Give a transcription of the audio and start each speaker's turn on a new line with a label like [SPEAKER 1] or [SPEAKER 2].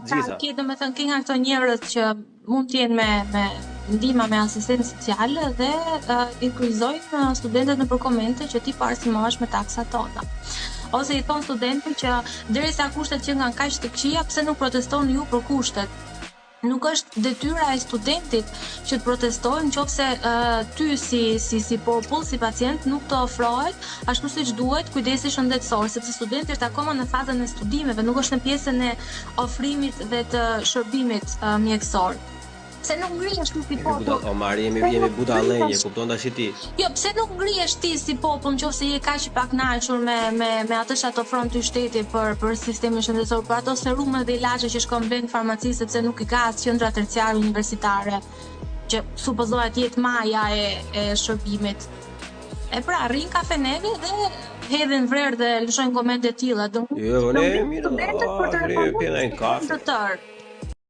[SPEAKER 1] gjitha.
[SPEAKER 2] Ke domethënë ke nga këto njerëz që mund të jenë me ndihma me asistencë sociale dhe i kryqëzojnë studentët nëpër komente që ti parasimohesh me taksat tona. Ose i thon studentëve që derisa kushtet që nga kaq të këqija, pse nuk protestoni ju për kushtet? Nuk është detyra e studentit që të protestojë nëse ty si popull, si pacient nuk të ofrohet ashtu siç duhet kujdesi shëndetësor, sepse studenti është akoma në fazën e studimeve, nuk është në pjesën e ofrimit dhe të shërbimit mjekësor. Pse nuk ngrihesh ti si popull?
[SPEAKER 1] Omar, jemi budallënje, kupton tash ti?
[SPEAKER 2] Jo, pse nuk ngrihesh ti si popull nëse je kaq i pakënaqur me atë që të ofron ty shteti për sistemin shëndetësor, për ato serume dhe ilaçe që shkon brenda farmacisë sepse nuk i ka as qendra terciare universitare, që supozohet të jetë maja e shërbimit. E pra, rrin kafeneve dhe hedhin vrerë dhe lëshojnë komente të tilla.
[SPEAKER 1] Jo, ne mirë, pjena një kafe.